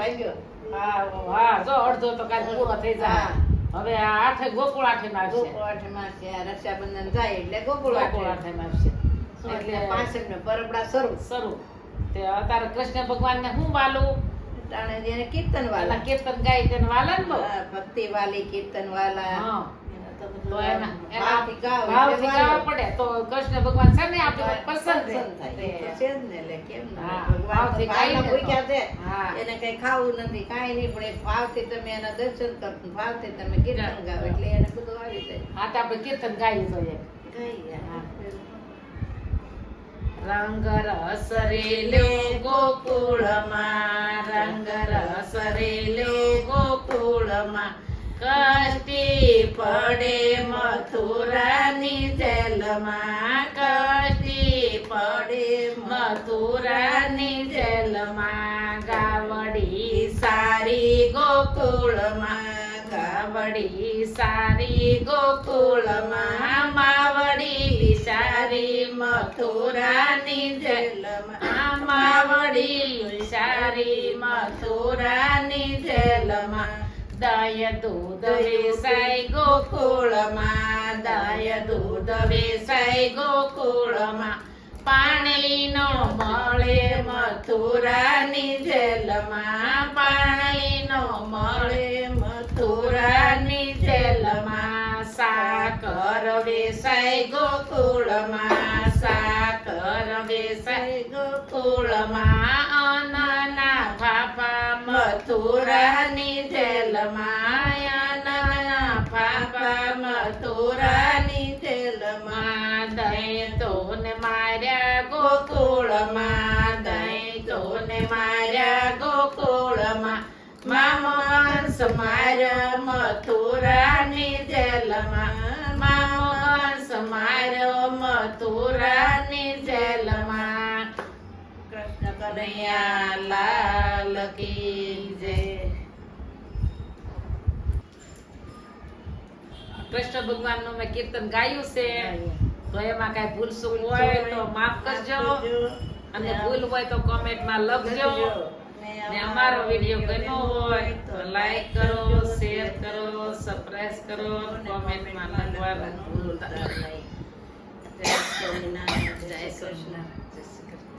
ભાગ્યો. હા જો અડધો તો કાલ પૂરો થઈ જાય. હવે આ આઠે ગોકુળ આઠે માં આવશે. ગોકુળ આઠમાં છે. આ રક્ષાબંધન જાય એટલે ગોકુળ ગોકુળ આઠે. આઠે માં આવશે. એટલે 65 નો પરબડા શરૂ. શરૂ તે અત્યારે કૃષ્ણ ભગવાન ને શું વાલું તાણે જેને કીર્તન વાલા કીર્તન ગાય તેને વાલા ને બહુ. ભક્તિ વાલી કીર્તન વાલા હા. એના તો તો બધું એના ભાવથી ગાવ ભાવથી એટલે ગાવા વાલો. પડે તો કૃષ્ણ ભગવાન છે ને આપણે પસંદ થાય. એ તો છે જ ને, એટલે કેમ ના? હા, ભગવાન તો ભાવથી ભાવના ગાઈને તો. ભૂખ્યા છે. હા. એને કઈ ખાવું નથી, કાંઈ નહીં, પણ એ ભાવથી તમે એના દર્શન કરો, ભાવથી તમે કીર્તન ગાઓ એટલે એને બધું આવી જાય. હા તો આપણે કીર્તન ગાઈએ જોઈએ. ગાઈએ. હા. રંગ રસ રેલો ગોકુળમાં, રંગ રસ રેલો ગોકુળમાં, કષ્ટી પડે મથુરાની જેલમાં, કષ્ટી પડે મથુરાની જેલમાં, ગાવડી સારી ગોકુળમાં, ગાવડી સારી ગોકુળમાં, માવડી બિચારી મથુરાની જેલમાં, માવડી બિચારી મથુરાની જેલમાં, દય દૂધ વેસાય ગોકુળમાં, દય દૂધ વેસાય ગોકુળમાં, પાણીનો મળે મથુરાની જેલમાં, પાણીનો મળે મથુરાની જેલમાં, સાકર વેસાય ગોકુળમાં, સાકર વેસાય ગોકુળમાં, અન્નના ફાફા મથુરાની જેલમાં, અન્નના ફાફા મથુરાની જેલમાં, દૈતોને માર્યા ગોકુળમાં, દૈતોને માર્યા ગોકુળમાં, મામો કંસ માર્યો મથુરાની જેલમાં, મામો કંસ માર્યો મથુરાની જેલમાં. કૃષ્ણ કનૈયા લાલ કી જય. કૃષ્ણ ભગવાન નું મેં કીર્તન ગાયું છે, તો એમાં કઈ ભૂલ ચૂક હોય તો માફ કરજો, અને ભૂલ હોય તો કોમેન્ટ માં લખજો. ને અમારો વિડીયો ગમ્યો હોય તો લાઈક કરો, શેર કરો, સબસ્ક્રાઇબ કરો, કોમેન્ટ માં લખવાનું ભૂલતા નહીં. જય સ્વામિનારાયણ, જય કૃષ્ણ, જય શ્રી કૃષ્ણ.